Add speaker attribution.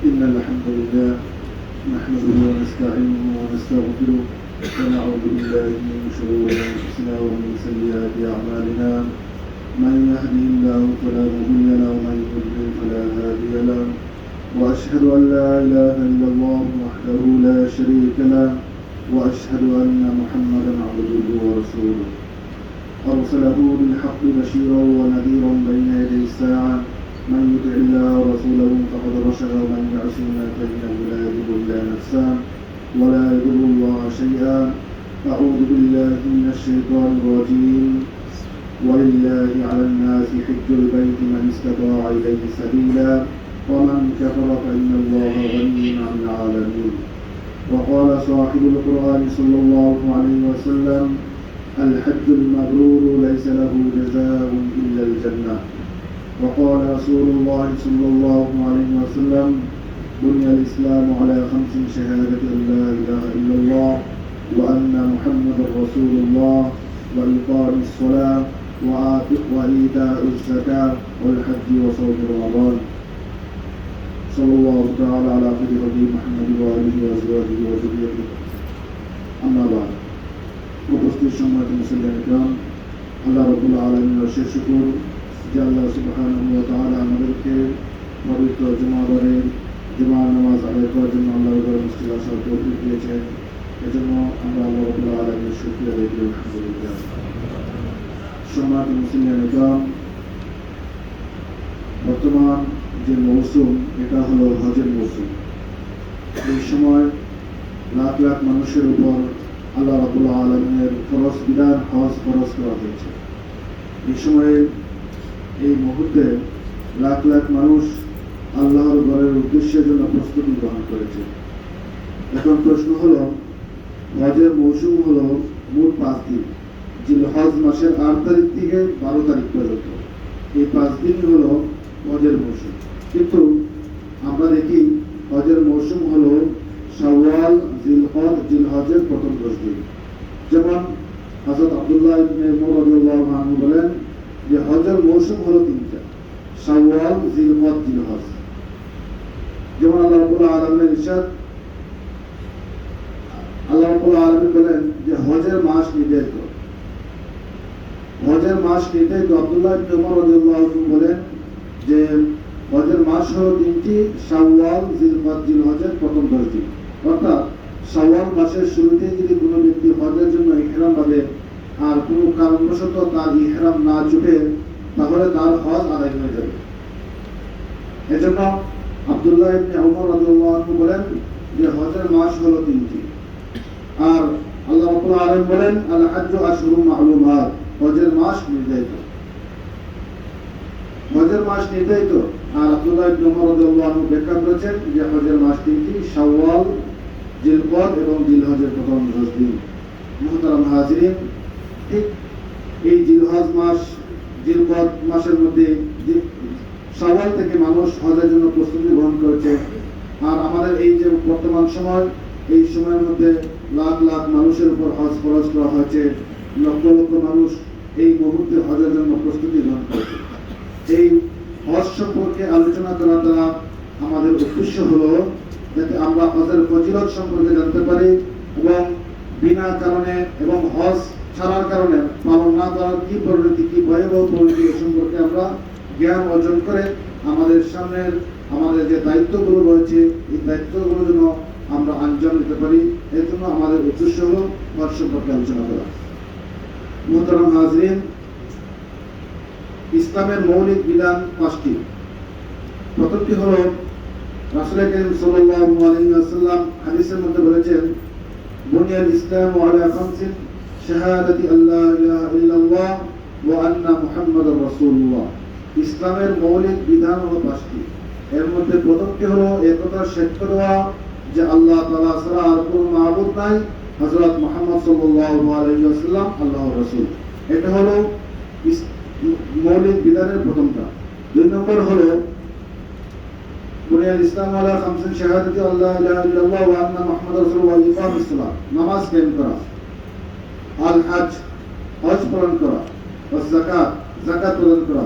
Speaker 1: إن الحمد لله نحمده ونستعينه ونستغفره ونعوذ بالله من شرور أنفسنا ومن سيئات أعمالنا من يهده الله فلا مضل له ومن يضلل فلا هادي له وأشهد أن لا إله إلا الله وحده لا شريك له وأشهد أن محمدا عبده ورسوله أرسله بالحق بشيرا ونذيرا بين يدي الساعة من يطع الله ورسوله فقد رشد ومن يعصهما فإنه لا يضر إلا نفسه ولا يضر الله شيئا أعوذ بالله من الشيطان الرجيم ولله على الناس حج البيت من استطاع إليه سبيلا ومن كفر فإن الله غني عن العالمين وقال صاحب القرآن صلى الله عليه وسلم الحج المبرور ليس له جزاء إلا الجنة وقال رسول الله صلى الله عليه وسلم بني الإسلام على 5 شهادة أن لا إله إلا الله وأن محمد رسول الله وإقام الصلاة وإيتاء الزكاة والحج وصوم رمضان صلى الله تعالى على خير خلقه محمد وآله وأزواجه وذريته أما بعد উপস্থিত সম্মানিত মুসলিম کرام আল্লাহ রাব্বুল আলামিনের অশেষ শুকর যে আল্লাহ সুবহানাহু ওয়া তাআলা আমাদেরকে পবিত্র জুমাবারে জুমার নামাজ আদায় করার জন্য আল্লাহর ঘরে মসজিদে আসার তৌফিক দিয়েছেন। এজন্য আমরা আল্লাহ রাব্বুল আলামিনের শুকরিয়া আদায় করি আলহামদুলিল্লাহ। সম্মানিত মুসলিম کرام বর্তমান যে মৌসুম এটা হলো হজের মৌসুম। এই সময় লাখ লাখ মানুষের উপর আল্লাহ রাব্বুল আলামিনের ফরজ বিধান হজ ফরজ করা হয়েছে। এই সময়ে এই মুহূর্তে লাখ লাখ মানুষ আল্লাহর ঘরের উদ্দেশ্যের জন্য প্রস্তুতি গ্রহণ করেছে। এখন প্রশ্ন হলো হজের মৌসুম হলো মোট 5 দিন, জিলহজ মাসের 8 তারিখ থেকে 12 তারিখ পর্যন্ত। এই 5 দিন হলো হজের মৌসুম, কিন্তু আমরা দেখি হজের মৌসুম হলো শাওয়াল, জিলহজ, জিলহজের প্রথম 10 দিন। যেমন হযরত আব্দুল্লাহ ইবনে উমর রাদিয়াল্লাহু আনহু বলেন যে হজের মৌসুম হলো 3টা, শাওয়াল, জিলহজ, জিলহজ। যেমন আল্লাহ রাব্বুল আলামিনের ইরশাদ, আল্লাহ রাব্বুল আলামিন বলেন যে হজের মাস নির্ধারিত, হজের মাস নির্ধারিত। আব্দুল্লাহ ইবনে উমর রাদিয়াল্লাহু আনহু বলেন যে হজের মাস হলো তিনটি, শাওয়াল, জিলকদ, জিলহজের প্রথম 10 দিন। অর্থাৎ শাওয়াল মাসের শুরুতে যদি কোনো ব্যক্তি হজের জন্য ইহরাম বাঁধে আর কোনো কারণবশত তার ইহরাম না ছুটে, তাহলে তার হজ আদায় হয়ে যাবে। এজন্য আব্দুল্লাহ ইবনে উমর রাদিয়াল্লাহু আনহু বলেন যে হজের মাস হলো তিনটি। আর আল্লাহ রাব্বুল আলামিন বলেন আল হাজ্জু আশহুরুম মা'লুমাত, হজের মাস নির্ধারিত। হজের মাস নির্ধারিত। আর আব্দুল্লাহ ইবনে উমর রাদিয়াল্লাহু আনহু ব্যাখ্যা করেছেন যে হজের মাস তিনটি, শাওয়াল, জিলকদ এবং জিলহজের প্রথম 10 দিন। মুহতারাম হাজিরিন, ঠিক এই জিলহজ মাস, জিলকদ মাসের মধ্যে শাওয়াল থেকে মানুষ হজের জন্য প্রস্তুতি গ্রহণ করেছে। আর আমাদের এই যে বর্তমান সময়, এই সময়ের মধ্যে লাখ লাখ মানুষের উপর হজ খরচ করা হয়েছে, লক্ষ লক্ষ মানুষ এই মুহূর্তে হজের জন্য প্রস্তুতি গ্রহণ করেছে। এই হজ সম্পর্কে আলোচনা করা দ্বারা আমাদের উদ্দেশ্য হলো যাতে আমরা হজের ফজিলত সম্পর্কে জানতে পারি এবং বিনা কারণে এবং হজ ছাড়ার কারণে পালন না করার কি পরিণতি, কি ভয়াবহ পরিণতি সম্পর্কে আমরা জ্ঞান অর্জন করে আমাদের সামনের আমাদের যে দায়িত্বগুলো রয়েছে এই দায়িত্বগুলো যেন আমরা আঞ্জাম দিতে পারি। এর জন্য আমাদের উদ্দেশ্য হলো হজ সম্পর্কে আলোচনা করা। মুহতারাম হাজরিন, ইসলামের মৌলিক বিধান 5টি। প্রথমটি হলো রাসূল করিম সাল্লাল্লাহু আলাইহি ওয়াসাল্লাম হাদিসের মধ্যে বলেছেন, বুনিয়াল ইসলামু আলা খামসিন, শাহাদাতি আল্লা ইলাহা ইল্লাল্লাহ ওয়া আন্না মুহাম্মাদুর রাসূলুল্লাহ। ইসলামের মৌলিক বিধান হলো 5টি। এর মধ্যে প্রথমটি হলো একথা সাক্ষ্য দেওয়া যে আল্লাহ তাআলা ছাড়া আর কোনো মাবুদ নাই, হযরত মুহাম্মদ সাল্লাল্লাহু আলাইহি ওয়াসাল্লাম আল্লাহর রাসূল। এটা হলো মৌলিক বিধানের প্রথমটা। 2 নম্বর হলো বুনিয়াল ইসলাম আলা খামসিন, শাহাদাতি আল্লা ইলাহা ইল্লাল্লাহ ওয়া আন্না মুহাম্মাদুর রাসূলুল্লাহ, ইকামুস সালাত, নামাজ কায়েম করা, আল হজ, হজ পালন করা, ওয়াস যাকাত, যাকাত প্রদান করা,